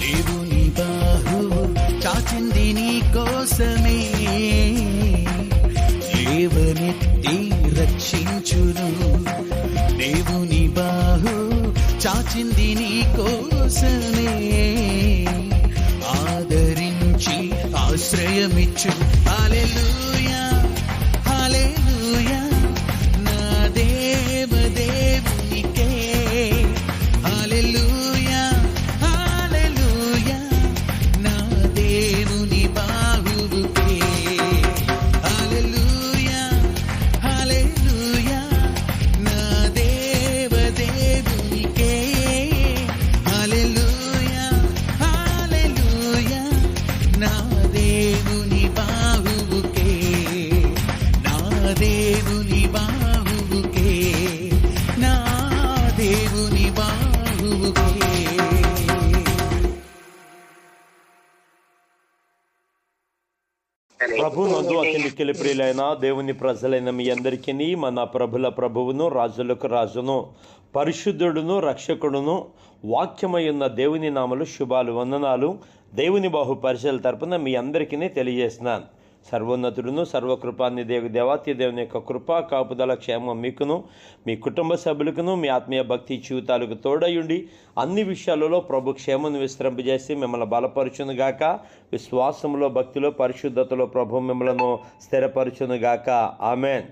దేవుని బాహువు చాచింది నీ కోసమే, లేవనెత్తి రక్షించును. దేవుని బాహువు చాచింది నీ కోసమే, ఆదరించి ఆశ్రయమిచ్చు. హల్లెలూయా హల్లెలూయా నా దేవదేవునికే. హల్లెలూయా హల్లెలూయా నా దేవుని బాహువుకే. హల్లెలూయా హల్లెలూయా నా దేవదేవునికే. హల్లెలూయా హల్లెలూయా నా దేవుని బాహువుకే, నా దేవుని బాహువుకే, నా దేవుని బాహువుకే. ప్రభునందు అత్యంత ప్రియులైన దేవుని ప్రజలైన మీ అందరికీ మన ప్రభుల ప్రభువును రాజులకు రాజును పరిశుద్ధుడును రక్షకుడును వాక్యమయున్న దేవుని నామలు శుభాలు వందనాలు. దేవుని బాహు పరిచయాల తరపున మీ అందరికీ తెలియజేస్తున్నాను. సర్వోన్నతుడును సర్వకృపాన్ని దేవాతి దేవుని యొక్క కృపా కాపుదల క్షేమం మీకును మీ కుటుంబ సభ్యులకును మీ ఆత్మీయ భక్తి జీవితాలకు తోడయుండి అన్ని విషయాలలో ప్రభు క్షేమను విస్తరింపజేసి మిమ్మల్ని బలపరచునుగాక. విశ్వాసంలో భక్తిలో పరిశుద్ధతలో ప్రభు మిమ్మలను స్థిరపరచునుగాక. ఆమెన్.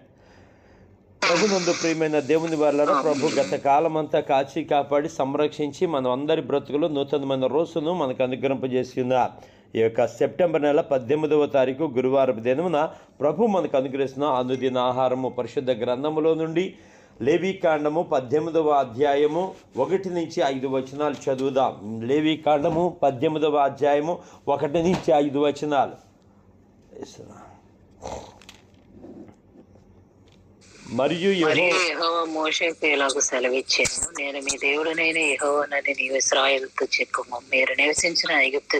ప్రభునందు ప్రియమైన దేవుని వారలారా, ప్రభు గత కాలమంతా కాచి కాపాడి సంరక్షించి మనం అందరి బ్రతుకులు నూతనమైన రోజును మనకు అనుగ్రహింపజేసి ఉన్నారు. ఈ యొక్క సెప్టెంబర్ నెల 18వ తారీఖు గురువారం దినమున ప్రభు మనకు అనుగ్రహిస్తున్న అనుదిన ఆహారము పరిశుద్ధ గ్రంథములో నుండి లేవీకాండము 18వ అధ్యాయము 1 నుంచి 5 వచనాలు చదువుదాం. లేవీకాండము 18వ అధ్యాయము 1 నుంచి 5 వచనాలు. మరియు యెహోవా మోషేకు ఇలాగ సెలవిచ్చాను, నేను మీ దేవుడనైన యెహోవానని నీవు ఇశ్రాయేలుతో చెప్పుము. మీరు నివసించిన ఐగుప్తు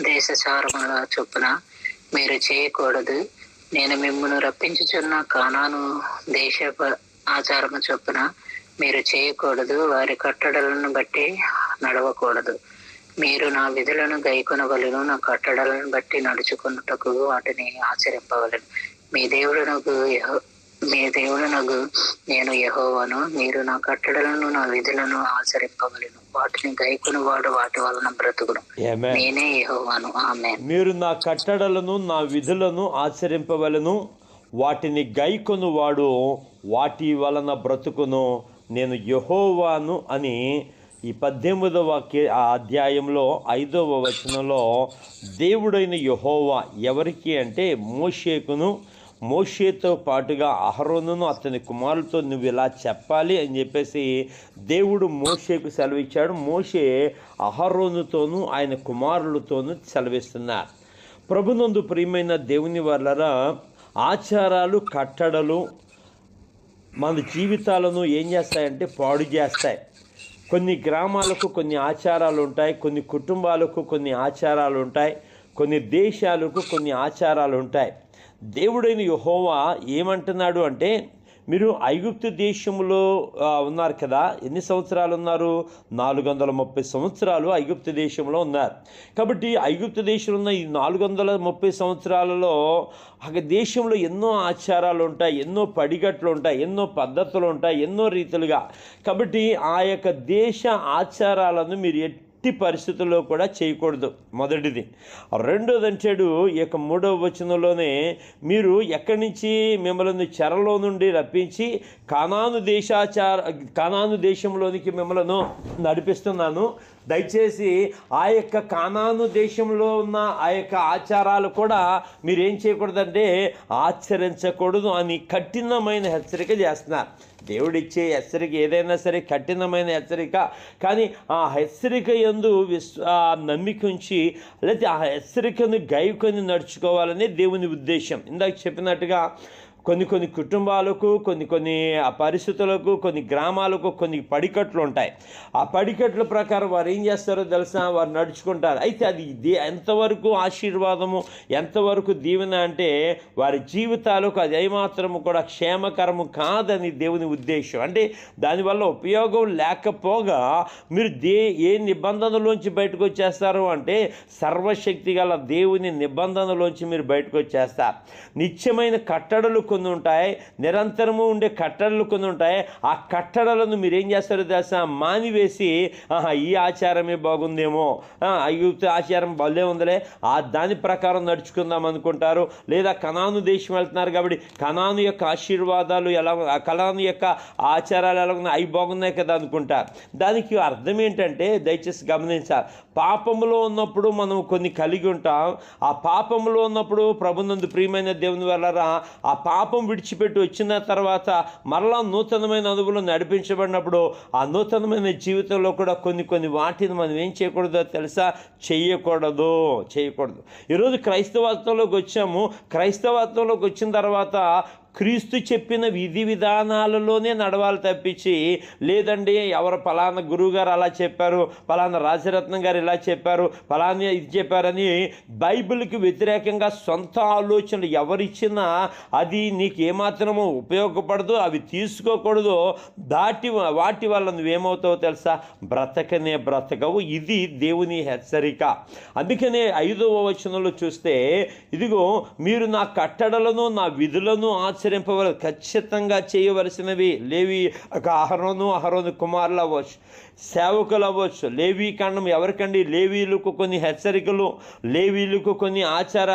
దేశచారముల చొప్పున మీరు చేయకూడదు. నేను మిమ్మల్ని రప్పించుచున్న కానాను దేశ ఆచారము చొప్పున మీరు చేయకూడదు. వారి కట్టడలను బట్టి నడవకూడదు. మీరు నా విధులను గైకొనవలెను, నా కట్టడలను బట్టి నడుచుకున్నటకు వాటిని ఆచరింపవలెను. మీ దేవుడనగు నేను యెహోవాను. మీరు నా కట్టడలను నా విధులను ఆచరింపవలెను, వాటిని గైకొని వాడు వాటి వలన బ్రతుకును. నేనే యెహోవాను. ఆమేన్. మీరు నా కట్టడలను నా విధులను ఆచరింపవలెను, వాటిని గైకొని వాడు వాటి వలన బ్రతుకును. నేను యెహోవాను అని ఈ 18వ అధ్యాయంలో 5వ వచనంలో దేవుడైన యెహోవా ఎవరికి అంటే మోషేకును, మోషేతో పాటుగా అహరోనును అతని కుమారులతో నువ్వు ఇలా చెప్పాలి అని చెప్పేసి దేవుడు మోషేకు సెలవిచ్చాడు. మోషే అహరోనుతోనూ ఆయన కుమారులతోనూ సెలవిస్తున్నారు. ప్రభునందు ప్రియమైన దేవుని వారలారా, ఆచారాలు కట్టడలు మన జీవితాలను ఏం చేస్తాయంటే పాడు చేస్తాయి. కొన్ని గ్రామాలకు కొన్ని ఆచారాలు ఉంటాయి, కొన్ని కుటుంబాలకు కొన్ని ఆచారాలు ఉంటాయి, కొన్ని దేశాలకు కొన్ని ఆచారాలు ఉంటాయి. దేవుడైన యెహోవా ఏమంటున్నాడు అంటే, మీరు ఐగుప్తు దేశంలో ఉన్నారు కదా, ఎన్ని సంవత్సరాలు ఉన్నారు? 430 సంవత్సరాలు ఐగుప్తు దేశంలో ఉన్నారు. కాబట్టి ఐగుప్తు దేశంలో ఉన్న ఈ 430 సంవత్సరాలలో ఆ దేశంలో ఎన్నో ఆచారాలు ఉంటాయి, ఎన్నో పడిగట్లు ఉంటాయి, ఎన్నో పద్ధతులు ఉంటాయి, ఎన్నో రీతులుగా. కాబట్టి ఆ యొక్క దేశ ఆచారాలను మీరు ఎట్టి పరిస్థితుల్లో కూడా చేయకూడదు. మొదటిది. రెండోది అంటాడు ఈ యొక్క 3వ వచనంలోనే, మీరు ఎక్కడి నుంచి మిమ్మల్ని చెరలో నుండి రప్పించి కానాను దేశంలోనికి మిమ్మల్ని నడిపిస్తున్నాను. దయచేసి ఆ యొక్క కానాను దేశంలో ఉన్న ఆ యొక్క ఆచారాలు కూడా మీరేం చేయకూడదంటే ఆచరించకూడదు అని కఠినమైన హెచ్చరిక చేస్తున్నారు. దేవుడిచ్చే హెచ్చరిక ఏదైనా సరే కఠినమైన హెచ్చరిక, కానీ ఆ హెచ్చరిక యందు నమ్మిక ఉంచి లేదా ఆ హెచ్చరికను గైకొని నడుచుకోవాలని దేవుని ఉద్దేశం. ఇందాక చెప్పినట్టుగా కొన్ని కుటుంబాలకు, కొన్ని పరిస్థితులకు, కొన్ని గ్రామాలకు కొన్ని పడికట్లు ఉంటాయి. ఆ పడికట్ల ప్రకారం వారు ఏం చేస్తారో తెలుసా, వారు నడుచుకుంటారు. అయితే అది ఎంతవరకు ఆశీర్వాదము, ఎంతవరకు దీవెన అంటే వారి జీవితాలకు అది ఏమాత్రము కూడా క్షేమకరము కాదని దేవుని ఉద్దేశం. అంటే దానివల్ల ఉపయోగం లేకపోగా మీరు ఏ నిబంధనలోంచి బయటకు వచ్చేస్తారు అంటే సర్వశక్తి గల దేవుని నిబంధనలోంచి మీరు బయటకు వచ్చేస్తారు. నిత్యమైన కట్టడలు కొన్ని ఉంటాయి, నిరంతరము ఉండే కట్టడలు కొన్ని ఉంటాయి. ఆ కట్టడలను మీరు ఏం చేస్తారో తెలుసా, మానివేసి ఈ ఆచారమే బాగుందేమో, ఐగుప్తు ఆచారం భలే ఉందిలే, దాని ప్రకారం నడుచుకుందాం అనుకుంటారు. లేదా కనాను దేశం వెళ్తున్నారు కాబట్టి కనాను యొక్క ఆశీర్వాదాలు ఎలా, కనాను యొక్క ఆచారాలు ఎలా ఉన్నాయి, అవి బాగున్నాయి కదా అనుకుంటారు. దానికి అర్థం ఏంటంటే దయచేసి గమనించాలి. పాపములో ఉన్నప్పుడు మనం కొన్ని కలిగి ఉంటాం. ఆ పాపములో ఉన్నప్పుడు ప్రభునందు ప్రియమైన దేవుని వల్ల ఆ పాపం విడిచిపెట్టి వచ్చిన తర్వాత మరలా నూతనమైన అనుభవం నడిపించబడినప్పుడు ఆ నూతనమైన జీవితంలో కూడా కొన్ని వాటిని మనం ఏం చేయకూడదో తెలుసా, చేయకూడదు. ఈరోజు క్రైస్తవత్వంలోకి వచ్చాము. క్రైస్తవత్వంలోకి వచ్చిన తర్వాత క్రీస్తు చెప్పిన విధి విధానాలలోనే నడవాలి తప్పించి, లేదండి ఎవరు ఫలానా గురువు గారు అలా చెప్పారు, ఫలానా రాజరత్నం గారు ఇలా చెప్పారు, ఫలానా ఇది చెప్పారని బైబిల్కి వ్యతిరేకంగా సొంత ఆలోచనలు ఎవరిచ్చినా అది నీకు ఏమాత్రమో ఉపయోగపడదు, అవి తీసుకోకూడదు. వాటి వల్ల నువ్వేమవుతావో తెలుసా, బ్రతకవు. ఇది దేవుని హెచ్చరిక. అందుకనే 5వ వచనంలో చూస్తే, ఇదిగో మీరు నా కట్టడలను నా విధులను ఆచరింపవలసి ఖచ్చితంగా చేయవలసినవి. లేవి అహరోను కుమారులు అవ్వచ్చు, సేవకులు అవ్వచ్చు. లేవీ కాండం ఎవరికండి, లేవీలకు కొన్ని హెచ్చరికలు, లేవీలకు కొన్ని ఆచార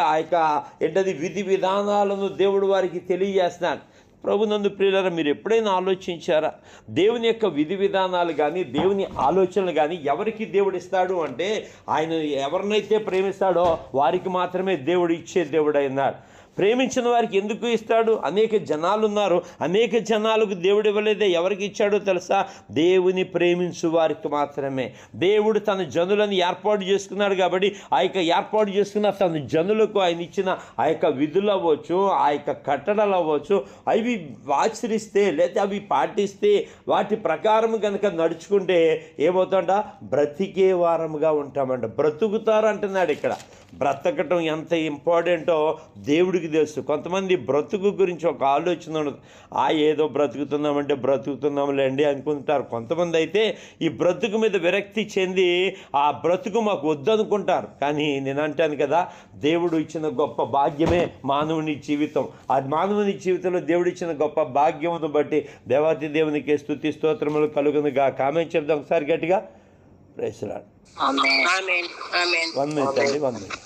ఏంటది విధి విధానాలను దేవుడు వారికి తెలియజేస్తున్నాడు. ప్రభునందు ప్రియులారా, మీరు ఎప్పుడైనా ఆలోచించారా, దేవుని యొక్క విధి విధానాలు కానీ దేవుని ఆలోచనలు కానీ ఎవరికి దేవుడు ఇస్తాడు అంటే, ఆయన ఎవరినైతే ప్రేమిస్తాడో వారికి మాత్రమే దేవుడు ఇచ్చే దేవుడు అయినాడు. ప్రేమించిన వారికి ఎందుకు ఇస్తాడు? అనేక జనాలు ఉన్నారు, అనేక జనాలకు దేవుడు ఇవ్వలేదే. ఎవరికి ఇచ్చాడో తెలుసా? దేవుని ప్రేమించు వారికి మాత్రమే. దేవుడు తన జనులను ఏర్పాటు చేసుకున్నాడు కాబట్టి ఆ యొక్క ఏర్పాటు చేసుకున్న తన జనులకు ఆయన ఇచ్చిన ఆ యొక్క విధులు అవ్వచ్చు, ఆ యొక్క కట్టడలు అవ్వచ్చు, అవి ఆచరిస్తే లేదా అవి పాటిస్తే వాటి ప్రకారం కనుక నడుచుకుంటే ఏమవుతుంట, బ్రతికే వారముగా ఉంటామంట. బ్రతుకుతారు అంటున్నాడు ఇక్కడ. బ్రతకటం ఎంత ఇంపార్టెంటో దేవుడికి తెలుసు. కొంతమంది బ్రతుకు గురించి ఒక ఆలోచన ఉండదు. ఏదో బ్రతుకుతున్నామంటే బ్రతుకుతున్నాంలేండి అనుకుంటారు. కొంతమంది అయితే ఈ బ్రతుకు మీద విరక్తి చెంది ఆ బ్రతుకు మాకు వద్దనుకుంటారు. కానీ నేను అంటాను కదా, దేవుడు ఇచ్చిన గొప్ప భాగ్యమే మానవుని జీవితం. ఆ మానవుని జీవితంలో దేవుడు ఇచ్చిన గొప్ప భాగ్యమును బట్టి దేవాతి దేవునికి స్తుతి స్తోత్రములు కలుగునుగా. కామెంట్ చెప్దాం ఒకసారి గట్టిగా. Praise the lord. Amen. 1 minute అండి, 1 minute.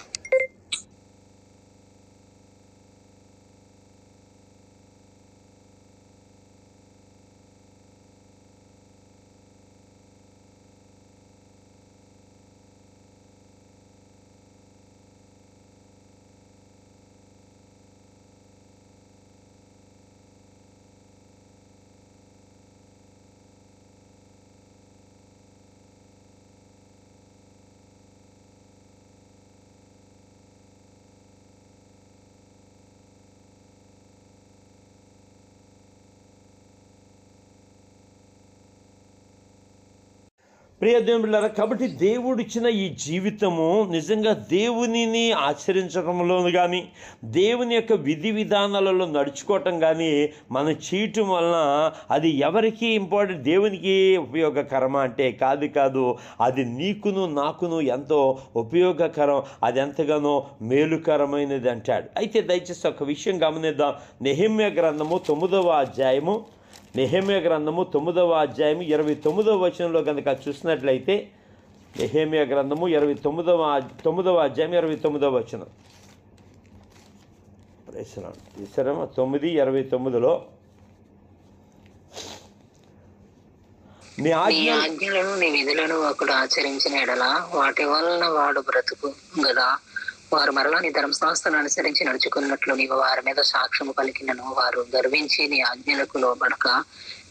ప్రియ దేవుళ్ళారా, కాబట్టి దేవుడు ఇచ్చిన ఈ జీవితము నిజంగా దేవునిని ఆచరించడంలో కానీ దేవుని యొక్క విధి విధానాలలో నడుచుకోవటం కానీ మనం చేయటం వలన అది ఎవరికి ఇంపార్టెంట్, దేవునికి ఉపయోగకరమా అంటే కాదు. అది నీకును నాకును ఎంతో ఉపయోగకరం, అది ఎంతగానో మేలుకరమైనది అంటాడు. అయితే దయచేసి ఒక విషయం గమనిద్దాం. నెహెమ్యా గ్రంథము 9వ అధ్యాయము 29వ వచనంలో కనుక చూసినట్లయితే, నెహెమ్యా గ్రంథము 9వ అధ్యాయం 29వ వచనం. చూసారమ్మా, 9:29లో నీ ఆజ్ఞలను నీ విధులను ఒకడు ఆచరించిన ఎడల వాటి వలన వాడు బ్రతుకు గదా. వారు మరలా నీ ధర్మశాస్త్రాలను అనుసరించి నడుచుకున్నట్లు నీవు వారి మీద సాక్ష్యము పలికినను వారు గర్వించి నీ ఆజ్ఞలకు లోబడక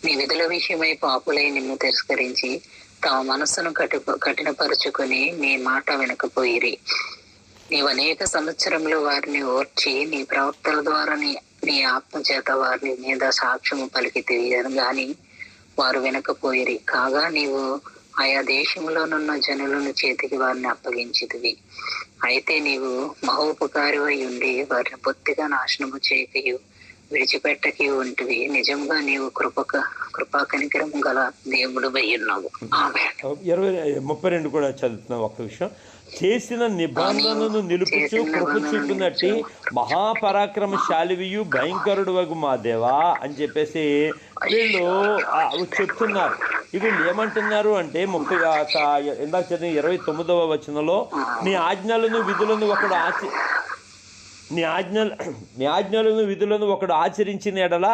నీ విధుల విషయమై పాపులై నిన్ను తిరస్కరించి తమ మనస్సును కఠినపరుచుకుని నీ మాట వినకపోయిరి. నీవు అనేక సంవత్సరములు వారిని ఓర్చి నీ ప్రవక్తల ద్వారా నీ ఆత్మ చేత వారి మీద సాక్ష్యము పలికితివి గాని వారు వినకపోయిరి. కాగా నీవు ఆయా దేశంలోనున్న జనులను చేతికి వారిని అప్పగించితివి. అయితే నీవు మహోపకారివై ఉండి వారిని బొత్తిగా నాశనము చేయకయు విడిచిపెట్టకి ఉంటివి. నిజంగా నీవు కృపా కనికరం గల దేవుడు ఉన్నావు. 32 కూడా చదువుతున్నాం. ఒక్క విషయం, చేసిన నిబంధనను నిలుపుచు కృప చూపినట్టు మహాపరాక్రమశాలివియు భయంకరుడు వగు మా దేవా అని చెప్పేసి వీళ్ళు చెప్తున్నారు. వీళ్ళు ఏమంటున్నారు అంటే 29వ వచనంలో నీ ఆజ్ఞలను విధులను ఒకడు ఆచరించిన ఎడల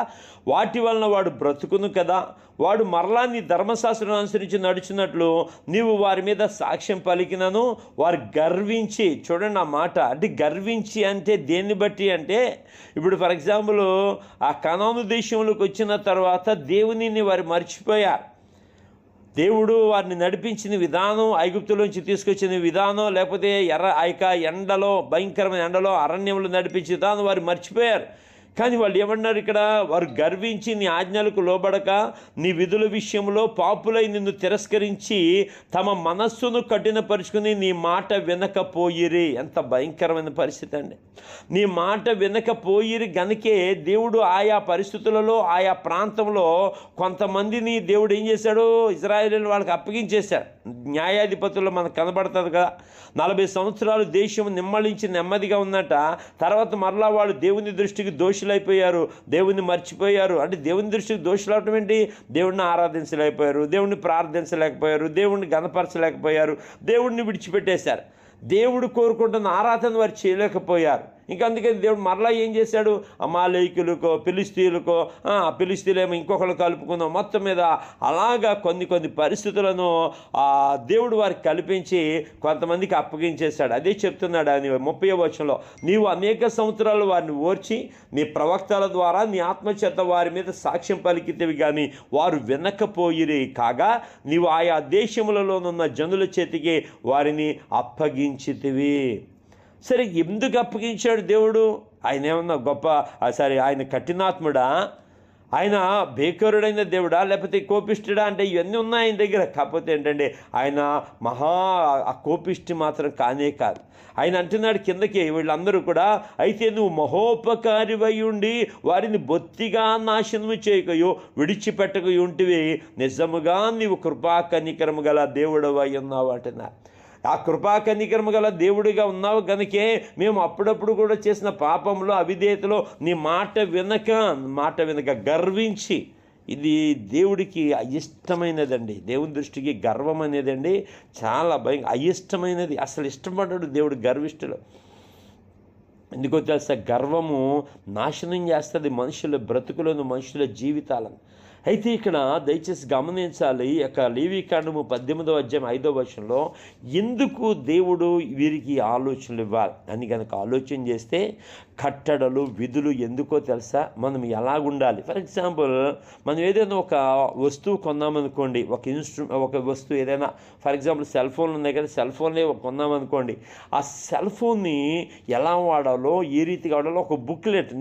వాటి వలన వాడు బ్రతుకును కదా. వాడు మరలా నీ ధర్మశాస్త్రం అనుసరించి నడుచున్నట్లు నీవు వారి మీద సాక్ష్యం పలికినను వారు గర్వించి, చూడండి ఆ మాట, అంటే గర్వించి అంటే దేన్ని బట్టి అంటే, ఇప్పుడు ఫర్ ఎగ్జాంపుల్ ఆ కనాను దేశంలోకి వచ్చిన తర్వాత దేవునిని వారు మర్చిపోయారు. దేవుడు వారిని నడిపించిన విధానం, ఐగుప్తులోంచి తీసుకొచ్చిన విధానం, లేకపోతే ఎండలో, భయంకరమైన ఎండలో అరణ్యంలో నడిపించిన విధానం వారు మర్చిపోయారు. కానీ వాళ్ళు ఏమన్నారు ఇక్కడ, వారు గర్వించి నీ ఆజ్ఞలకు లోబడక నీ విధుల విషయంలో పాపులై నిన్ను తిరస్కరించి తమ మనస్సును కఠినపరుచుకుని నీ మాట వినకపోయిరి. ఎంత భయంకరమైన పరిస్థితి అండి. నీ మాట వినకపోయిరి గనుకే దేవుడు ఆయా పరిస్థితులలో ఆయా ప్రాంతంలో కొంతమందిని దేవుడు ఏం చేశాడు, ఇజ్రాయేలీయులు వాళ్ళకి అప్పగించేశాడు. న్యాయాధిపతుల్లో మనకు కనబడుతుంది కదా, 40 సంవత్సరాలు దేశం నిమ్మళించి నెమ్మదిగా ఉన్నట. తర్వాత మరలా వాళ్ళు దేవుని దృష్టికి దోషులైపోయారు, దేవుని మర్చిపోయారు. అంటే దేవుని దృష్టికి దోషులు అవటం ఏంటి, దేవుడిని ఆరాధించలేకపోయారు, దేవుడిని ప్రార్థించలేకపోయారు, దేవుడిని గణపరచలేకపోయారు, దేవుడిని విడిచిపెట్టేశారు. దేవుడు కోరుకుంటున్న ఆరాధన వారు చేయలేకపోయారు. ఇంకా అందుకని దేవుడు మరలా ఏం చేశాడు, అమాలేకులకో ఫిలిస్తీన్లేమో ఇంకొకరు కలుపుకుందాం, మొత్తం మీద అలాగా కొన్ని పరిస్థితులను దేవుడు వారికి కల్పించి కొంతమందికి అప్పగించేశాడు. అదే చెప్తున్నాడు అని 30వ వచనంలో, నీవు అనేక సంవత్సరాలు వారిని ఓర్చి నీ ప్రవక్తల ద్వారా నీ ఆత్మచేత వారి మీద సాక్ష్యం పలికితేవి కానీ వారు వినకపోయిరి. కాగా నీవు ఆయా దేశములలోనున్న జనుల చేతికి వారిని అప్పగించితివి. సరే, ఎందుకు అప్పగించాడు దేవుడు? ఆయన ఏమన్నా ఆయన కఠినాత్ముడా, ఆయన భేకరుడైన దేవుడా, లేకపోతే కోపిష్ఠుడా అంటే ఇవన్నీ ఉన్నాయి ఆయన దగ్గర. కాకపోతే ఏంటంటే ఆయన కోపిష్టి మాత్రం కానే కాదు. ఆయన అంటున్నాడు కిందకి వీళ్ళందరూ కూడా, అయితే నువ్వు మహోపకారివై ఉండి వారిని బొత్తిగా నాశనము చేయకయో విడిచిపెట్టకయు ఉంటివి. నిజముగా నీవు కృపా కనికరము గల దేవుడవై ఉన్నావు అంటున్నారు. ఆ కృపా కనికరము గల దేవుడిగా ఉన్నావు కనుకే మేము అప్పుడప్పుడు కూడా చేసిన పాపంలో, అవిధేయతలో నీ మాట వినక గర్వించి, ఇది దేవుడికి అయిష్టమైనదండి. దేవుని దృష్టికి గర్వం అనేదండి చాలా అయిష్టమైనది. అసలు ఇష్టపడ్డాడు దేవుడు గర్విష్ఠులు. ఎందుకో తెలుసా, గర్వము నాశనం చేస్తుంది మనుషుల బ్రతుకులను, మనుషుల జీవితాలను. అయితే ఇక్కడ దయచేసి గమనించాలి, లేవీకాండము 18వ అధ్యాయం 5వ వచనంలో ఎందుకు దేవుడు వీరికి ఆలోచనలు ఇవ్వాలి అని కనుక ఆలోచన చేస్తే, కట్టడలు, విధులు ఎందుకో తెలుసా, మనం ఎలాగుండాలి. ఫర్ ఎగ్జాంపుల్, మనం ఏదైనా ఒక వస్తువు కొన్నామనుకోండి, ఒక వస్తువు ఏదైనా, ఫర్ ఎగ్జాంపుల్ సెల్ ఫోన్లు ఉన్నాయి కదా, సెల్ ఫోన్లే కొన్నామనుకోండి, ఆ సెల్ ఫోన్ని ఎలా వాడాలో, ఏ రీతిగా వాడాలో ఒక బుక్లెట్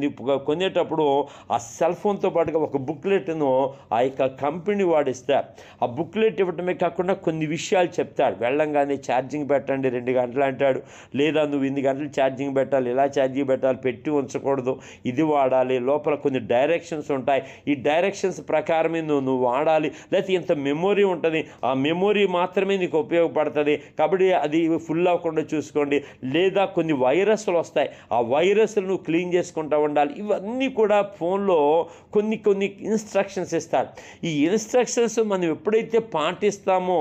కొనేటప్పుడు ఆ సెల్ ఫోన్తో పాటుగా ఒక బుక్లెట్ను ఆ యొక్క కంపెనీ వాడిస్తే, ఆ బుక్లెట్ ఇవ్వటమే కాకుండా కొన్ని విషయాలు చెప్తాడు. వెళ్ళంగానే ఛార్జింగ్ పెట్టండి 2 గంటలు అంటాడు, లేదా నువ్వు ఇన్ని గంటలు ఛార్జింగ్ పెట్టాలి, ఇలా ఛార్జింగ్ పెట్టాలి, పెట్టి ఉంచకూడదు, ఇది వాడాలి, లోపల కొన్ని డైరెక్షన్స్ ఉంటాయి, ఈ డైరెక్షన్స్ ప్రకారమే నువ్వు వాడాలి, లేకపోతే ఇంత మెమొరీ ఉంటుంది, ఆ మెమొరీ మాత్రమే నీకు ఉపయోగపడుతుంది కాబట్టి అది ఫుల్ అవ్వకుండా చూసుకోండి, లేదా కొన్ని వైరస్లు వస్తాయి, ఆ వైరస్లు నువ్వు క్లీన్ చేసుకుంటూ ఉండాలి. ఇవన్నీ కూడా ఫోన్లో కొన్ని ఇన్స్ట్రక్షన్స్ ఇస్తాడు. ఈ ఇన్స్ట్రక్షన్స్ మనం ఎప్పుడైతే పాటిస్తామో,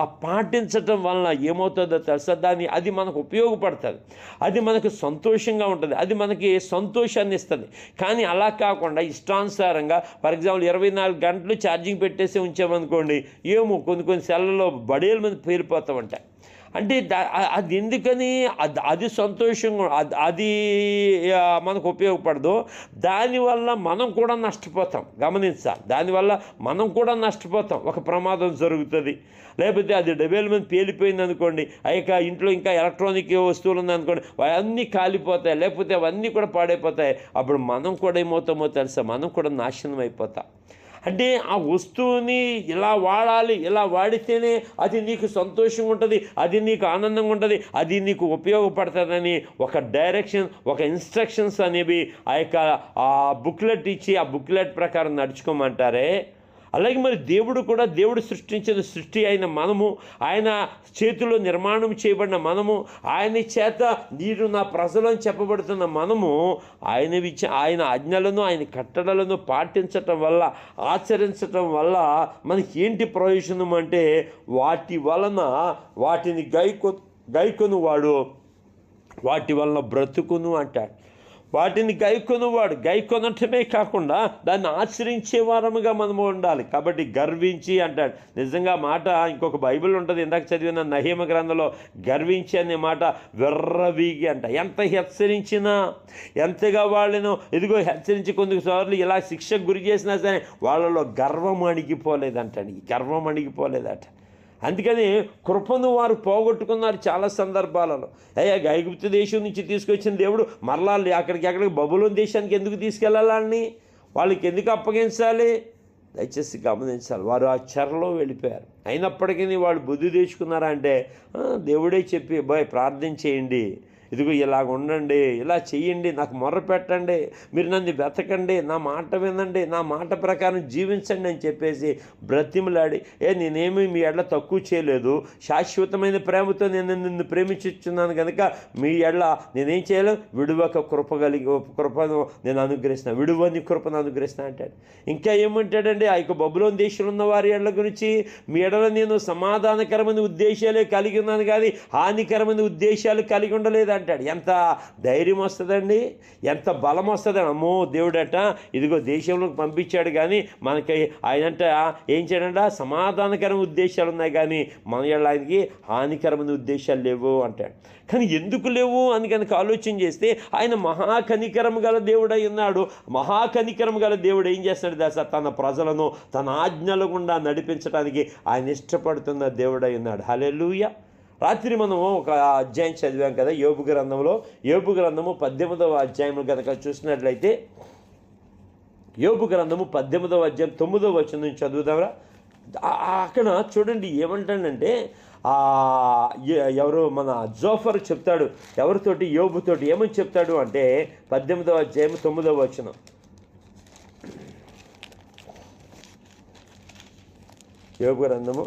ఆ పాటించటం వలన ఏమవుతుందో తెలుసా, అది మనకు ఉపయోగపడుతుంది, అది మనకు సంతోషంగా ఉంటుంది, అది మనకి సంతోషాన్ని ఇస్తుంది. కానీ అలా కాకుండా ఇష్టానుసారంగా, ఫర్ ఎగ్జాంపుల్ 24 గంటలు ఛార్జింగ్ పెట్టేసి ఉంచామనుకోండి, కొన్ని సెల్లలో బడేల మీద పేలిపోతూ ఉంటాయి. అంటే అది ఎందుకని అది సంతోషంగా అది మనకు ఉపయోగపడదు, దానివల్ల మనం కూడా నష్టపోతాం. గమనించాలి, దానివల్ల మనం కూడా నష్టపోతాం. ఒక ప్రమాదం జరుగుతుంది, లేకపోతే అది డబేల్ మీద పేలిపోయింది అనుకోండి, అయ్యాక ఇంట్లో ఇంకా ఎలక్ట్రానిక్ వస్తువులు ఉందనుకోండి, అవన్నీ కాలిపోతాయి, లేకపోతే అవన్నీ కూడా పాడైపోతాయి. అప్పుడు మనం కూడా ఏమవుతామో తెలుసా, మనం కూడా నాశనం అయిపోతాం. అంటే ఆ వస్తువుని ఇలా వాడాలి, ఇలా వాడితేనే అది నీకు సంతోషంగా ఉంటుంది, అది నీకు ఆనందంగా ఉంటుంది, అది నీకు ఉపయోగపడుతుందని ఒక డైరెక్షన్, ఒక ఇన్స్ట్రక్షన్స్ అనేవి ఆ బుక్లెట్ ఇచ్చి ఆ బుక్లెట్ ప్రకారం నడుచుకోమంటారే. అలాగే మరి దేవుడు కూడా, దేవుడు సృష్టించిన సృష్టి అయిన మనము, ఆయన చేతిలో నిర్మాణం చేయబడిన మనము, ఆయన చేత నీరు నా ప్రజలు అని చెప్పబడుతున్న మనము, ఆయన ఆజ్ఞలను, ఆయన కట్టడలను పాటించటం వల్ల, ఆచరించటం వల్ల మనకి ఏంటి ప్రయోజనం అంటే, వాటి వలన వాటిని గైకొను వాడు వాటి వలన బ్రతుకును అంటాడు. వాటిని గైకొనటమే కాకుండా దాన్ని ఆచరించే వారముగా మనము ఉండాలి. కాబట్టి గర్వించి అంటాడు. నిజంగా మాట ఇంకొక బైబిల్ ఉంటుంది, ఇందాక చదివిన నహేమ గ్రంథంలో, గర్వించి అనే మాట వెర్రవీగి అంట. ఎంత హెచ్చరించినా, ఎంతగా వాళ్ళను ఇదిగో హెచ్చరించి కొన్నిసార్లు ఇలా శిక్షకు గురి చేసినా సరే వాళ్ళలో గర్వం అణిగిపోలేదంటండి, గర్వం అణిగిపోలేదట. అందుకని కృపను వారు పోగొట్టుకున్నారు చాలా సందర్భాలలో. ఐగుప్తు దేశం నుంచి తీసుకొచ్చిన దేవుడు మరలా అక్కడికి బబులోను దేశానికి ఎందుకు తీసుకెళ్ళాలని, వాళ్ళకి ఎందుకు అప్పగించాలి? దయచేసి గమనించాలి. వారు ఆ చెరలో వెళ్ళిపోయారు. అయినప్పటికీ వాళ్ళు బుద్ధి తెచ్చుకున్నారా అంటే, దేవుడే చెప్పి ప్రార్థన చేయండి, ఇదిగో ఇలాగ ఉండండి, ఇలా చెయ్యండి, నాకు మొర్ర పెట్టండి, మీరు నన్ను వెతకండి, నా మాట వినండి, నా మాట ప్రకారం జీవించండి అని చెప్పేసి బ్రతిమలాడి, నేనేమి మీ ఎడల తక్కువ చేయలేదు, శాశ్వతమైన ప్రేమతో నేను నిన్ను ప్రేమించున్నాను కనుక మీ ఎడల నేనేం చేయలేదు, విడువక కృపను నేను అనుగ్రహిస్తాను, విడువని కృపను అనుగ్రహిస్తాను అంటాడు. ఇంకా ఏమంటాడండి, ఆ యొక్క బబులోను దేశంలో ఉన్న వారి ఎడల గురించి, మీ ఎడల నేను సమాధానకరమైన ఉద్దేశాలే కలిగి ఉన్నాను కానీ హానికరమైన ఉద్దేశాలు కలిగి ఉండలేదు అంటాడు. ఎంత ధైర్యం వస్తుందండి, ఎంత బలం వస్తుందండి. అమ్మో దేవుడట ఇదిగో దేశంలోకి పంపించాడు కానీ మనకి ఆయనంట ఏం చేయడంట, సమాధానకరమైన ఉద్దేశాలు ఉన్నాయి కానీ మన ఆయనకి హానికరమైన ఉద్దేశాలు లేవు అంటాడు. కానీ ఎందుకు లేవు అని కనుక ఆలోచన చేస్తే ఆయన మహాకనికరం గల దేవుడై ఉన్నాడు. మహాకనికరం గల దేవుడు ఏం చేస్తాడు దాస, తన ప్రజలను తన ఆజ్ఞల గుండా నడిపించడానికి ఆయన ఇష్టపడుతున్న దేవుడై ఉన్నాడు. హల్లెలూయా. రాత్రి మనము ఒక అధ్యాయం చదివాం కదా, యోబు గ్రంథంలో. యోబు గ్రంథము 18వ అధ్యాయం కనుక చూసినట్లయితే, యోబు గ్రంథము 18వ అధ్యాయం 9వ వచనం నుంచి చదువుదాంరా. అక్కడ చూడండి ఏమంటాడంటే, ఎవరు మన జోఫర్ చెప్తాడు ఎవరితోటి, యోబుతోటి ఏమని చెప్తాడు అంటే 18వ అధ్యాయం 9వ వచనం. యోబు గ్రంథము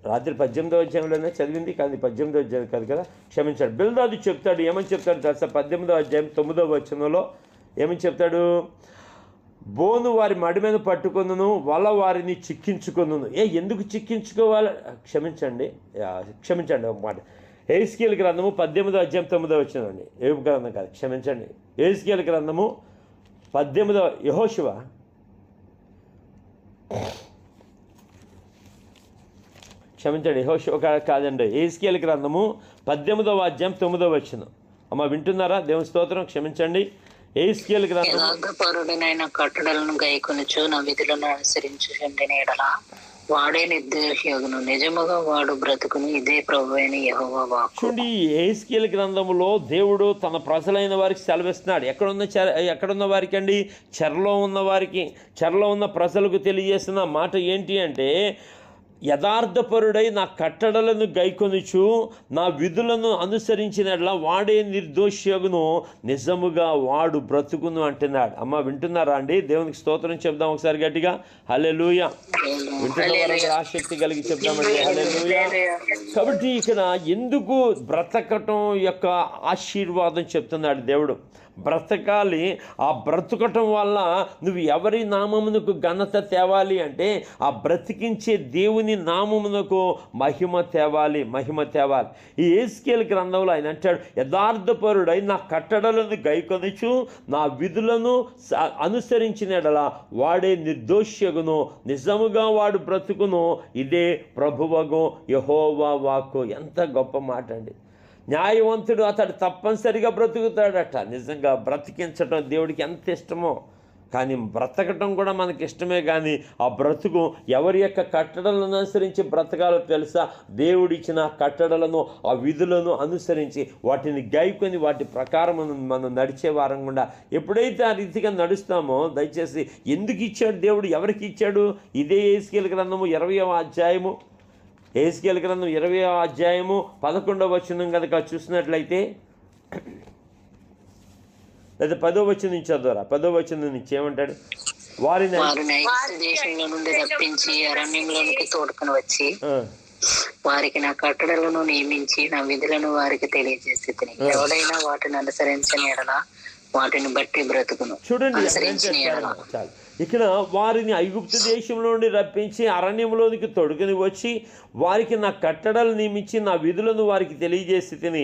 రాత్రి 18వ అధ్యాయంలోనే చదివింది, కానీ 18వ అధ్యాయం కాదు కదా, క్షమించాడు. బిల్దాదు చెప్తాడు, ఏమని చెప్తాడు తెలుసా, 18వ అధ్యాయం 9వ వచనంలో ఏమని చెప్తాడు, బోను వారి మడి మీద పట్టుకొనును, వల వారిని చిక్కించుకొనును. ఎందుకు చిక్కించుకోవాలి, క్షమించండి ఒక మాట, యెహెజ్కేలు గ్రంథము 18వ అధ్యాయం 9వ వచనం అండి, యోబు గ్రంథం కాదు, క్షమించండి, యెహెజ్కేలు గ్రంథము 18వ, యెహోషువ క్షమించండి, యెహోషువ కాదండి, యెహెజ్కేలు గ్రంథము 18వ అధ్యాయం 9వ వచనం. అమ్మ వింటున్నారా? దేవుని స్తోత్రం. క్షమించండి, యెహెజ్కేలు గ్రంథం. యథార్థపరుడైన కట్టడలను గైకొనుచు నా విధులను అనుసరించుచుండిన ఎడల వాడే నిర్దోషియగును, నిజముగా వాడు బ్రతుకును, ఇదే ప్రభువైన యెహోవా వాక్కు. చూడండి, యెహెజ్కేలు గ్రంథంలో దేవుడు తన ప్రజలైన వారికి సెలవిస్తున్నాడు. ఎక్కడున్న వారికి అండి, చెరలో ఉన్న వారికి, చెరలో ఉన్న ప్రజలకు తెలియజేస్తున్న మాట ఏంటి అంటే, యథార్థపరుడై నా కట్టడలను గైకొనుచు నా విధులను అనుసరించినట్లా వాడే నిర్దోషియగును, నిజముగా వాడు బ్రతుకును అంటున్నాడు. అమ్మ వింటున్నారా అండి? దేవునికి స్తోత్రం చెప్దాం ఒకసారి గట్టిగా, హల్లెలూయా. వింటున్న వారందరూ ఆసక్తి కలిగి చెప్దామండి, హల్లెలూయా. కాబట్టి ఇక్కడ ఎందుకు బ్రతకటం యొక్క ఆశీర్వాదం చెప్తున్నాడు దేవుడు. బ్రతకాలి. ఆ బ్రతకటం వల్ల నువ్వు ఎవరి నామమునకు ఘనత తేవాలి అంటే ఆ బ్రతికించే దేవుని నామమునకు మహిమ తేవాలి. ఈ యేస్కేలు గ్రంథంలో ఆయన అంటాడు, యథార్థపరుడై నా కట్టడలను గైకొనుచు నా విధులను అనుసరించిన యెడల వాడే నిర్దోష్యగును, నిజముగా వాడు బ్రతుకును, ఇదే ప్రభువగు యెహోవా వాక్కు. ఎంత గొప్ప మాట అండి. న్యాయవంతుడు అతడు తప్పనిసరిగా బ్రతుకుతాడట. నిజంగా బ్రతికించటం దేవుడికి ఎంత ఇష్టమో, కానీ బ్రతకటం కూడా మనకి ఇష్టమే. కానీ ఆ బ్రతుకు ఎవరి యొక్క కట్టడలను అనుసరించి బ్రతకాలో తెలుసా? దేవుడిచ్చిన కట్టడలను ఆ విధులను అనుసరించి వాటిని గైకొని వాటి ప్రకారం మనం నడిచే వారం గుండా ఎప్పుడైతే ఆ రీతిగా నడుస్తామో, దయచేసి ఎందుకు ఇచ్చాడు దేవుడు, ఎవరికి ఇచ్చాడు? ఇదే యేస్కేలు గ్రంథము 20వ అధ్యాయము, యేస్కేలు గ్రంథం 20వ అధ్యాయము 11వ వచనం కనుక చూసినట్లయితే, లేదా 10వ వచనం నుంచి చదువురా. 10వ వచనం నుంచి ఏమంటాడు? వారిని దేశంలో నుండి రప్పించి అరణ్యంలోనికి తోడుకొని వచ్చి వారికి నా కట్టడలను నియమించి నా విధులను వారికి తెలియజేసి ఎవడైనా వాటిని అనుసరించిన ఎడల వాటిని బట్టి బ్రతుకును. చూడండి, ఇక్కడ వారిని ఐగుప్తు దేశంలో నుండి రప్పించి అరణ్యంలోనికి తొడుగుని వచ్చి వారికి నా కట్టడలు నియమించి నా విధులను వారికి తెలియజేసి తిని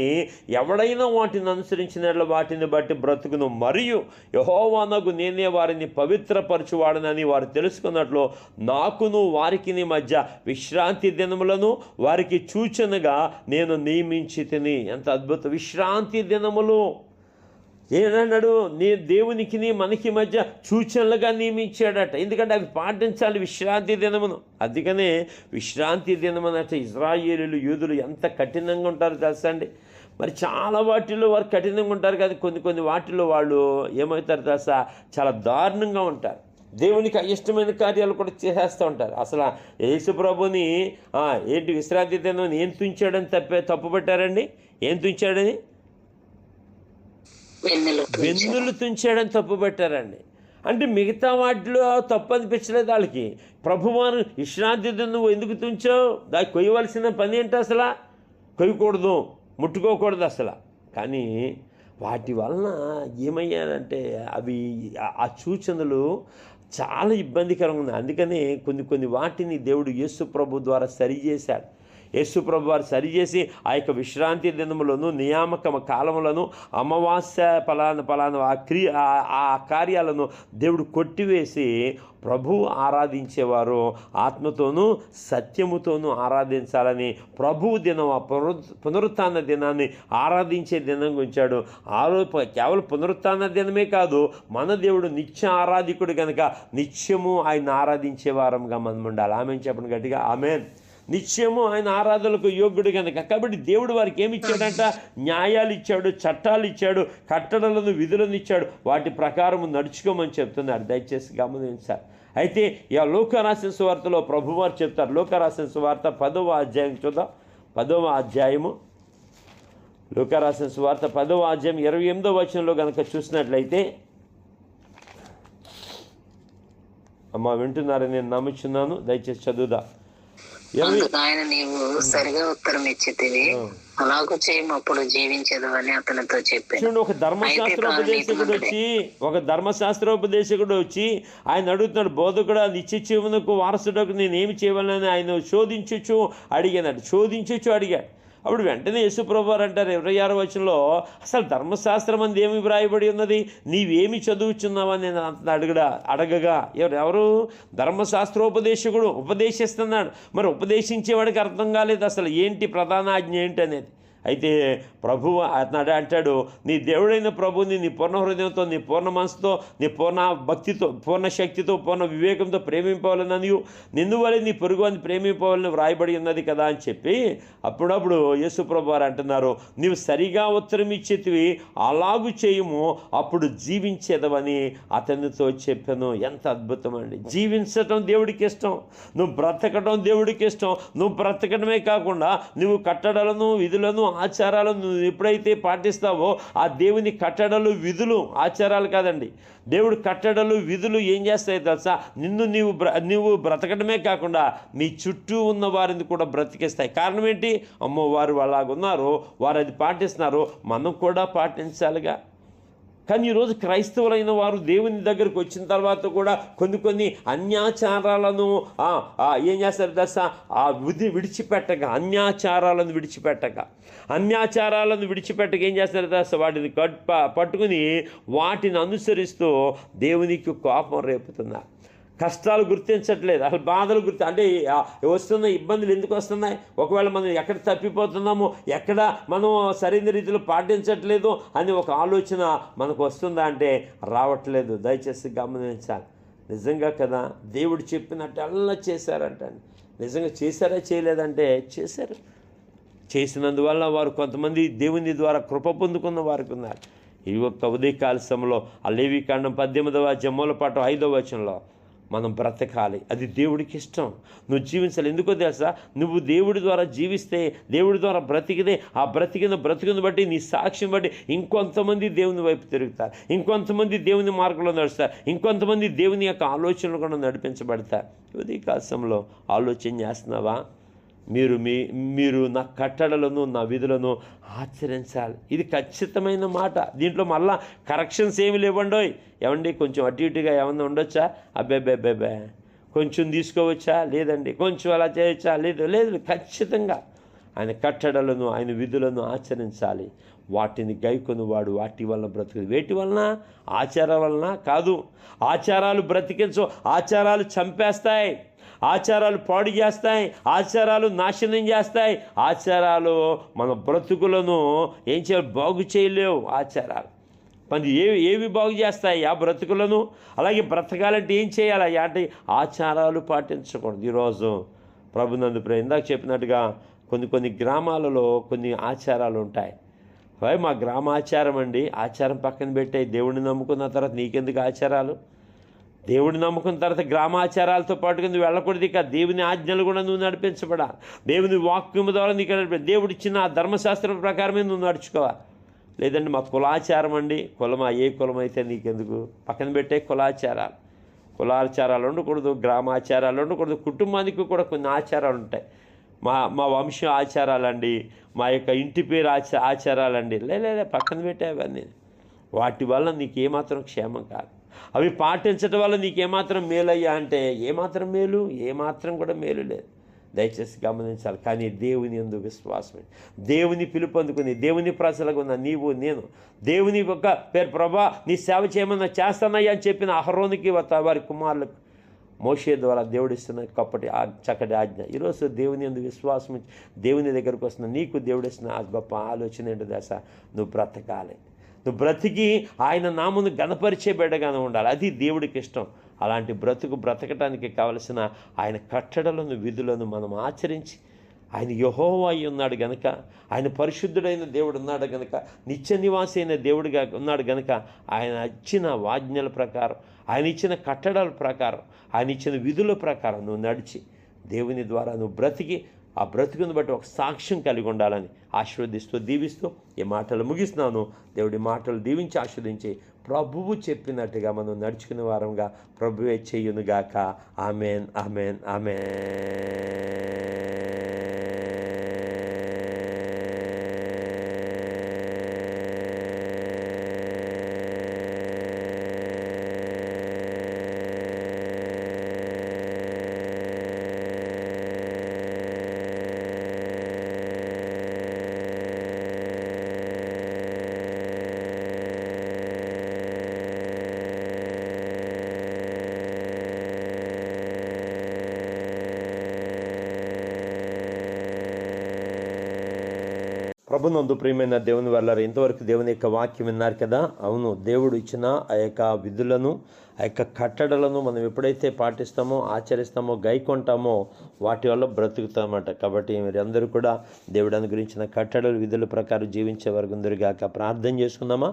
ఎవడైనా వాటిని అనుసరించిన వాటిని బట్టి బ్రతుకును, మరియు యెహోవానగు నేనే వారిని పవిత్రపరచువాడనని వారు తెలుసుకున్నట్లు నాకును వారికి మధ్య విశ్రాంతి దినములను వారికి సూచనగా నేను నియమించి తిని. ఎంత అద్భుత విశ్రాంతి దినములు ఏమన్నాడు? నీ దేవునికి మనకి మధ్య సూచనలుగా నియమించాడట. ఎందుకంటే అవి పాటించాలి విశ్రాంతి దినమును. అందుకనే విశ్రాంతి దినమనట ఇశ్రాయేలీయులు యూదులు ఎంత కఠినంగా ఉంటారో తెలుసా అండి. మరి చాలా వాటిల్లో వారు కఠినంగా ఉంటారు, కానీ కొన్ని వాటిల్లో వాళ్ళు ఏమవుతారు తెలుసా? చాలా దారుణంగా ఉంటారు. దేవునికి అయిష్టమైన కార్యాలు కూడా చేసేస్తూ ఉంటారు. అసలు యేసు ప్రభుని ఏంటి విశ్రాంతి దినం ఏం తుంచాడని తప్పు పెట్టారండి. ఏం తుంచాడని? వెన్నులు తుంచాడని తప్పు పెట్టారండి. అంటే మిగతా వాటిలో తప్పు అనిపించలేదు వాళ్ళకి. ప్రభువారు విశ్రాంతి నువ్వు ఎందుకు తుంచావు? దాన్ని కొయ్యవలసిన పని ఏంటి? అసలు కొయ్యకూడదు, ముట్టుకోకూడదు అసలు. కానీ వాటి వలన ఏమయ్యారంటే అవి ఆ సూచనలు చాలా ఇబ్బందికరంగా ఉన్నాయి. అందుకనే కొన్ని వాటిని దేవుడు యేసు ప్రభు ద్వారా సరిచేశాడు. యేసు ప్రభు వారు సరిచేసి ఆ యొక్క విశ్రాంతి దినములను నియామక కాలములను అమావాస్య పలానా ఆ కార్యాలను దేవుడు కొట్టివేసి ప్రభువు ఆరాధించేవారు ఆత్మతోనూ సత్యముతోనూ ఆరాధించాలని ప్రభువు దినం ఆ పునరుత్థాన దినాన్ని ఆరాధించే దినంగా ఉంచాడు. కేవలం పునరుత్థాన దినమే కాదు, మన దేవుడు నిత్య ఆరాధికుడు కనుక నిత్యము ఆయన ఆరాధించే వారంగా మనం ఉండాలి. ఆమెన్ చెప్పండి గట్టిగా, ఆమెన్. నిత్యము ఆయన ఆరాధనలకు యోగ్యుడు కనుక. కాబట్టి దేవుడు వారికి ఏమి ఇచ్చాడంట? న్యాయాలు ఇచ్చాడు, చట్టాలు ఇచ్చాడు, కట్టడలను విధులను ఇచ్చాడు. వాటి ప్రకారం నడుచుకోమని చెప్తున్నారు. దయచేసి గమనించాలి. అయితే ఈ లూకా రాసిన సువార్తలో ప్రభువారు చెప్తారు. లూకా రాసిన సువార్త 10వ అధ్యాయం చూద్దాం. 10వ అధ్యాయము, లూకా రాసిన సువార్త 10వ అధ్యాయం 28వ వచనంలో కనుక చూసినట్లయితే, అమ్మ వింటున్నారని నేను నమ్ముచున్నాను, దయచేసి చదువుదా. ఆయన నీవు సరిగా ఉత్తరం ఇచ్చితివి, అలాగూ చేయమప్పుడు జీవించదు అని అతనితో చెప్పాను. ఒక ధర్మశాస్త్రోపదేశకుడు వచ్చి ఆయన అడుగుతున్నాడు, బోధకుడా నిత్య జీవనకు వారసుడకు నేను ఏమి చేయవాలని ఆయన శోధించు అడిగాడు. అప్పుడు వెంటనే యేసు ప్రభువు వారు అంటారు 26వ వచనంలో, అసలు ధర్మశాస్త్రం అంది ఏమి వ్రాయబడి ఉన్నది, నీవేమి చదువుచున్నావని నేను అడగగా ఎవరు? ధర్మశాస్త్రోపదేశకుడు ఉపదేశిస్తున్నాడు. మరి ఉపదేశించేవాడికి అర్థం కాలేదు అసలు ఏంటి ప్రధాన ఆజ్ఞ ఏంటి అనేది. అయితే ప్రభువు అంటాడు, నీ దేవుడైన ప్రభుని నీ పూర్ణ హృదయంతో, నీ పూర్ణ మనసుతో, నీ పూర్ణ భక్తితో, పూర్ణ శక్తితో, పూర్ణ వివేకంతో ప్రేమింపవాలని, నిన్ను వలె నీ పొరుగు అని ప్రేమింపవాలని వ్రాయబడి ఉన్నది కదా అని చెప్పి అప్పుడప్పుడు యేసు ప్రభు వారు అంటున్నారు, నీవు సరిగా ఉత్తరం ఇచ్చేటివి, అలాగు చేయుము, అప్పుడు జీవించేదవని అతనితో చెప్పాను. ఎంత అద్భుతం అండి. జీవించటం దేవుడికి ఇష్టం, నువ్వు బ్రతకడం దేవుడికి ఇష్టం. నువ్వు బ్రతకడమే కాకుండా నువ్వు కట్టడలను విధులను ఆచారాలను నువ్వు ఎప్పుడైతే పాటిస్తావో ఆ దేవుని కట్టడలు విధులు ఆచారాలు కాదండి, దేవుడు కట్టడలు విధులు ఏం చేస్తాయి తెలుసా? నీవు బ్రతకడమే కాకుండా మీ చుట్టూ ఉన్న వారిని కూడా బ్రతికిస్తాయి. కారణం ఏంటి? అమ్మో వారు అలాగున్నారు, వారు అది పాటిస్తున్నారు, మనం కూడా పాటించాలిగా. కానీ ఈరోజు క్రైస్తవులైన వారు దేవుని దగ్గరికి వచ్చిన తర్వాత కూడా కొన్ని అన్యాచారాలను ఏం చేస్తారు దశ విడిచిపెట్టక అన్యాచారాలను విడిచిపెట్టక ఏం చేస్తారు దశ వాటిని పట్టుకుని వాటిని అనుసరిస్తూ దేవునికి కోపం రేపుతున్నారు. కష్టాలు గుర్తించట్లేదు, అసలు బాధలు అంటే వస్తున్న ఇబ్బందులు ఎందుకు వస్తున్నాయి, ఒకవేళ మనం ఎక్కడ తప్పిపోతున్నామో, ఎక్కడ మనం సరైన రీతిలో పాటించట్లేదు అని ఒక ఆలోచన మనకు వస్తుందా అంటే రావట్లేదు. దయచేసి గమనించాలి. నిజంగా కదా దేవుడు చెప్పినట్టు అలా చేశారంటండి. నిజంగా చేశారా చేయలేదంటే చేశారు. చేసినందువల్ల వారు కొంతమంది దేవుని ద్వారా కృప పొందుకున్న వారికి ఉన్నారు. ఈ ఒక్క ఉదయకాల సమయంలో ఆ లేవికాండం 18వ అధ్యాయం మూలపాఠం 5వ వచనంలో మనం బ్రతకాలి. అది దేవుడికి ఇష్టం. నువ్వు జీవించాలి. ఎందుకో తెలుసా, నువ్వు దేవుడి ద్వారా జీవిస్తే, దేవుడి ద్వారా బ్రతికితే, ఆ బ్రతికిన బట్టి నీ సాక్ష్యం బట్టి ఇంకొంతమంది దేవుని వైపు తిరుగుతారు, ఇంకొంతమంది దేవుని మార్గంలో నడుస్తారు, ఇంకొంతమంది దేవుని యొక్క ఆలోచనలు కూడా నడిపించబడతారు. ఈ కాలంలో ఆలోచన చేస్తున్నావా? మీరు నా కట్టడలను నా విధులను ఆచరించాలి. ఇది ఖచ్చితమైన మాట. దీంట్లో మళ్ళా కరెక్షన్స్ ఏమి లేవండోయ్. ఏమండి కొంచెం అటు ఇటుగా ఏమన్నా ఉండొచ్చా? అబ్బే కొంచెం తీసుకోవచ్చా? లేదండి. కొంచెం అలా చేయొచ్చా? లేదు. ఖచ్చితంగా ఆయన కట్టడలను ఆయన విధులను ఆచరించాలి. వాటిని గైకొనివాడు వాటి వలన బ్రతుకు. వేటి వలన? ఆచారాల వలన కాదు. ఆచారాలు బ్రతికించు, ఆచారాలు చంపేస్తాయి, ఆచారాలు పాడు చేస్తాయి, ఆచారాలు నాశనం చేస్తాయి, ఆచారాలు మన బ్రతుకులను ఏం చేయాలి? బాగు చేయలేవు. ఆచారాలు మరి ఏవి బాగు చేస్తాయి ఆ బ్రతుకులను? అలాగే బ్రతకాలంటే ఏం చేయాలి అంటే ఆచారాలు పాటించకూడదు. ఈరోజు ప్రభునందు ఇందాక చెప్పినట్టుగా కొన్ని గ్రామాలలో కొన్ని ఆచారాలు ఉంటాయి. మా గ్రామాచారం అండి, ఆచారం పక్కన పెట్టాయి. దేవుడిని నమ్ముకున్న తర్వాత నీకెందుకు ఆచారాలు? దేవుడిని నమ్ముకున్న తర్వాత గ్రామాచారాలతో పాటుగా నువ్వు వెళ్ళకూడదు. ఇక దేవుని ఆజ్ఞలు కూడా నువ్వు నడిపించబడాలి. దేవుని వాక్యం ద్వారా నీకు దేవుడు ఇచ్చిన ఆ ధర్మశాస్త్రం ప్రకారమే నువ్వు నడుచుకోవాలి. లేదంటే మా కులాచారం అండి, కులమా? ఏ కులం అయితే నీకెందుకు? పక్కన పెట్టే కులాచారాలు ఉండకూడదు, గ్రామాచారాలు ఉండకూడదు. కుటుంబానికి కూడా కొన్ని ఆచారాలు ఉంటాయి. మా వంశ ఆచారాలండి, మా యొక్క ఇంటి పేరు ఆచారాలండి. లేదా పక్కన పెట్టే అవన్నీ. వాటి వల్ల నీకు ఏమాత్రం క్షేమం కాదు. అవి పాటించడం వల్ల నీకేమాత్రం మేలయ్యా అంటే ఏమాత్రం మేలు? ఏమాత్రం కూడా మేలు లేదు. దయచేసి గమనించాలి. కానీ దేవుని యందు విశ్వాసమే, దేవుని పిలుపు అందుకుని దేవుని ప్రజలకు ఉన్న నీవు నేను దేవుని యొక్క పేరు ప్రభా నీ సేవ చేయమన్నా చేస్తానయ్యా అని చెప్పిన అహరోనుకి వారి కుమారులకు మోషే ద్వారా దేవుడిస్తున్న చక్కటి ఆజ్ఞ. ఈరోజు దేవుని యందు విశ్వాసం దేవుని దగ్గరకు వస్తున్న నీకు దేవుడిస్తున్న ఆ గొప్ప ఆలోచన ఏంటో దశ, నువ్వు బ్రతకాలి. నువ్వు బ్రతికి ఆయన నామును గణపరిచే బిడ్డగానే ఉండాలి. అది దేవుడికి ఇష్టం. అలాంటి బ్రతకటానికి కావలసిన ఆయన కట్టడలను విధులను మనం ఆచరించి, ఆయన యెహోవా అయి ఉన్నాడు గనుక, ఆయన పరిశుద్ధుడైన దేవుడు ఉన్నాడు గనుక, నిత్య నివాసి అయిన దేవుడిగా ఉన్నాడు గనుక, ఆయన ఇచ్చిన ఆజ్ఞల ప్రకారం, ఆయన ఇచ్చిన కట్టడాల ప్రకారం, ఆయన ఇచ్చిన విధుల ప్రకారం నువ్వు నడిచి దేవుని ద్వారా నువ్వు బ్రతికి ఆ బ్రతుకుని బట్టి ఒక సాక్ష్యం కలిగి ఉండాలని ఆశీర్వదిస్తూ దీవిస్తూ ఈ మాటలు ముగిస్తున్నాను. దేవుడి మాటలు దీవించి ఆశీర్వదించి ప్రభువు చెప్పినట్టుగా మనం నడుచుకునే వారంగా ప్రభువే చేయునుగాక. Amen, amen, amen. ప్రభునందు ప్రియమైన దేవుని వల్ల ఇంతవరకు దేవుని యొక్క వాక్యం విన్నారు కదా. అవును, దేవుడు ఇచ్చిన ఆ యొక్క విధులను, ఆ యొక్క కట్టడలను మనం ఎప్పుడైతే పాటిస్తామో, ఆచరిస్తామో, గైకొంటామో వాటి వల్ల బ్రతుకుతామట. కాబట్టి మీరు అందరూ కూడా దేవుడు అనుగ్రహించిన కట్టడలు విధుల ప్రకారం జీవించే వరకుందరుగాక. ప్రార్థన చేసుకుందామా.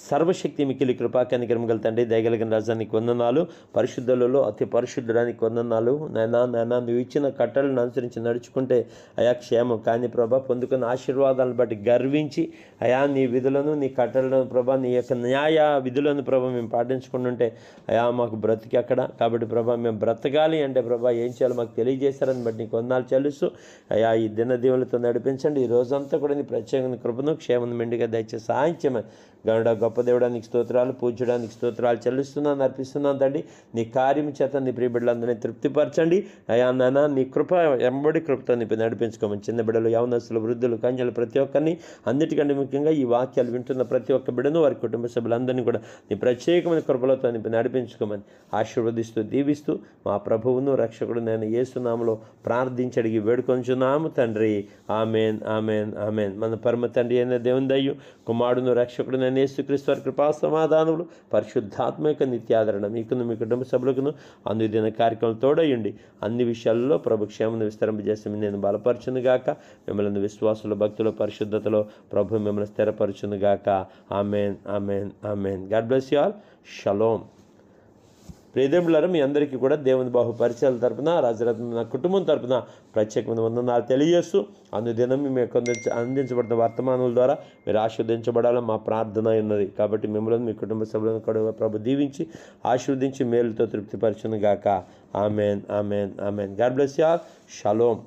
సర్వశక్తి మిక్కిలి కృపా కనికరం గల తండ్రి, దయగలిగిన రాజానికి వందనాలు, పరిశుద్ధులలో అతి పరిశుద్ధుడానికి వందనాలు. నాయనా నువ్వు ఇచ్చిన కట్టడలను అనుసరించి నడుచుకుంటే అయా క్షేమం. కానీ ప్రభా పొందుకున్న ఆశీర్వాదాలను బట్టి బట్టి గర్వించి అయా నీ విధులను, నీ కట్టడలను ప్రభా, నీ యొక్క న్యాయ విధులను ప్రభా మేము పాటించుకుంటుంటే అయా మాకు బ్రతికి అక్కడ. కాబట్టి ప్రభా మేము బ్రతకాలి అంటే ప్రభా ఏం చేయాలో మాకు తెలియజేశారని బట్టి నీకు వందనాలు చెల్లిస్తూ అయా ఈ దిన దీవులతో నడిపించండి. ఈ రోజంతా కూడా నీ ప్రత్యేకమైన కృపను క్షేమను మెండుగా దయచేసి సహాయం చేయమని గనుడ గొప్ప దేవుడానికి స్తోత్రాలు, పూజ్యడానికి స్తోత్రాలు చెల్లిస్తున్నాను, అర్పిస్తున్నాను తండ్రి. నీ కార్యం చేత నీ ప్రియ బిడ్డలందరినీ తృప్తిపరచండి అయా నాన్న. నీ కృప ఎంబడి కృపతో నీ నడిపించుకోమని చిన్న బిడ్డలు, యవనస్తులు, వృద్ధులు, కన్యలు ప్రతి ఒక్కరిని, అన్నిటికంటే ముఖ్యంగా ఈ వాక్యాలు వింటున్న ప్రతి ఒక్క బిడ్డను, వారి కుటుంబ సభ్యులందరినీ కూడా నీ ప్రత్యేకమైన కృపలతో నీ నడిపించుకోమని ఆశీర్వదిస్తూ దీవిస్తూ మా ప్రభువును రక్షకుడు నేను యేసునామములో ప్రార్థించి అడిగి వేడుకొంచున్నాము తండ్రి. Amen, amen, amen. మన పరమ తండ్రి అయిన దేవుని దయ్యు, కుమారుడును రక్షకుడు నేను యేసుక్రీస్తు వారి కృపా సమాధానములు, పరిశుద్ధాత్మ యొక్క నిత్యాదరణ మీకును మీ కుటుంబ సభ్యులకును అందుదిన కార్యక్రమం తోడయ్యండి. అన్ని విషయాల్లో ప్రభు క్షేమను విస్తరింపజేసి నేను బలపరచునుగాక. మిమ్మల్ని విశ్వాసుల, భక్తుల, పరిశుద్ధతలో ప్రభు మిమ్మల్ని స్థిరపరచునుగాక. Amen, amen, amen. God bless you all. షలోమ్. ప్రియదేవులారా, మీ అందరికీ కూడా దేవుని బాహు పరిచయాల తరపున, రాజరత్న కుటుంబం తరపున ప్రత్యేకమైన వందనాలు తెలియజేస్తూ అనుదినం మీకు అందించబడిన వర్తమానాల ద్వారా మీరు ఆశీర్వదించబడాలని మా ప్రార్థన ఉన్నది. కాబట్టి మిమ్మల్ని మీ కుటుంబ సభ్యులను కూడా ప్రభు దీవించి ఆశీర్వదించి మేలుతో తృప్తిపరచును గాక. Amen, amen, amen. God bless you all. Shalom.